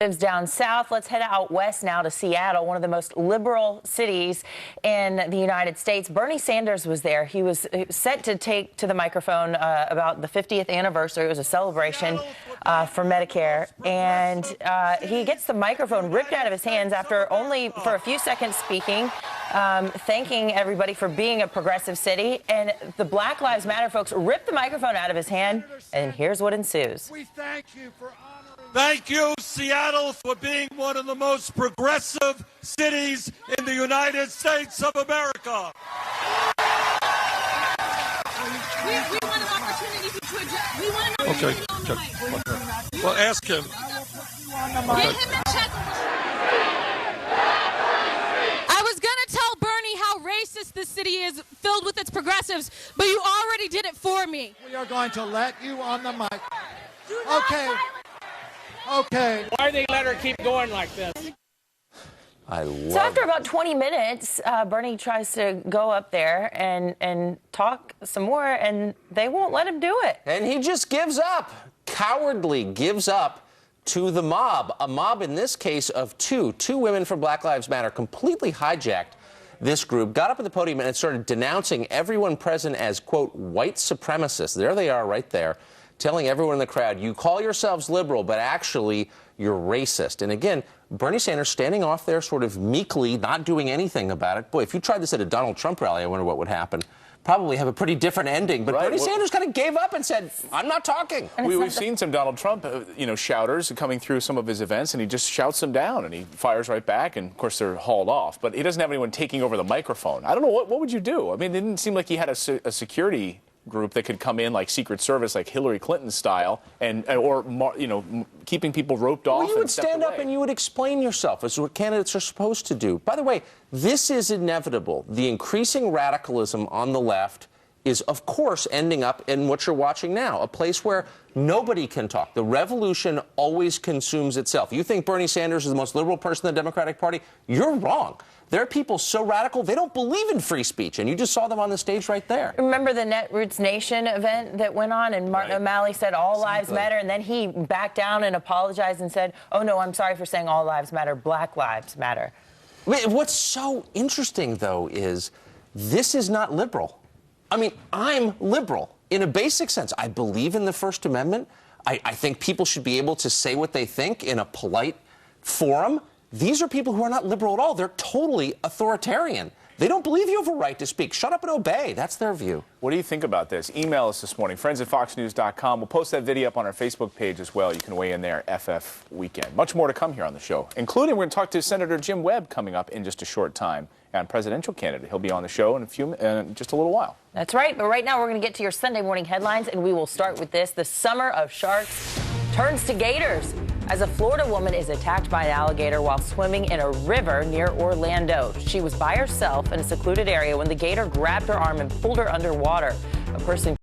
Down south. Let's head out west now to Seattle, one of the most liberal cities in the United States. Bernie Sanders was there. He was set to take to the microphone about the 50th anniversary. It was a celebration for Medicare, and he gets the microphone ripped out of his hands after only for a few seconds speaking, thanking everybody for being a progressive city. And the Black Lives Matter folks rip the microphone out of his hand, and here's what ensues. We thank you for honoring. Thank you, Seattle, for being one of the most progressive cities in the United States of America. We want an opportunity to address. We want an opportunity on the mic. Well, ask him. Get him in check. I was going to tell Bernie how racist this city is, filled with its progressives, but you already did it for me. We are going to let you on the mic. Okay. Why they let her keep going like this? So after about 20 minutes, Bernie tries to go up there and talk some more, and they won't let him do it. And he just gives up, cowardly gives up to the mob. A mob in this case of two women from Black Lives Matter completely hijacked this group, got up at the podium and started denouncing everyone present as, quote, white supremacists. There they are right there, telling everyone in the crowd, you call yourselves liberal, but actually you're racist. And again, Bernie Sanders standing off there sort of meekly, not doing anything about it. Boy, if you tried this at a Donald Trump rally, I wonder what would happen. Probably have a pretty different ending. But Bernie Sanders kind of gave up and said, I'm not talking. We've seen some Donald Trump, shouters coming through some of his events, and he just shouts them down, and he fires right back, and, of course, they're hauled off. But he doesn't have anyone taking over the microphone. I don't know, what would you do? I mean, it didn't seem like he had a security group that could come in like Secret Service, like Hillary Clinton style, or keeping people roped off. Well, you would stand up and you would explain yourself, as what candidates are supposed to do. By the way, this is inevitable. The increasing radicalism on the left is, of course, ending up in what you're watching now, a place where nobody can talk. The revolution always consumes itself. You think Bernie Sanders is the most liberal person in the Democratic Party? You're wrong. There are people so radical, they don't believe in free speech, and you just saw them on the stage right there. Remember the Netroots Nation event that went on, and Martin O'Malley said all lives matter, and then he backed down and apologized and said, oh, no, I'm sorry for saying all lives matter, Black Lives Matter. What's so interesting, though, is this is not liberal. I mean, I'm liberal in a basic sense. I believe in the First Amendment. I think people should be able to say what they think in a polite forum. These are people who are not liberal at all. They're totally authoritarian. They don't believe you have a right to speak. Shut up and obey. That's their view. What do you think about this? Email us this morning, friends@foxnews.com. We'll post that video up on our Facebook page as well. You can weigh in there, FF Weekend. Much more to come here on the show, including we're going to talk to Senator Jim Webb coming up in just a short time, and presidential candidate. He'll be on the show in just a little while. That's right. But right now we're going to get to your Sunday morning headlines, and we will start with this. The summer of sharks turns to gators as a Florida woman is attacked by an alligator while swimming in a river near Orlando. She was by herself in a secluded area when the gator grabbed her arm and pulled her underwater. A person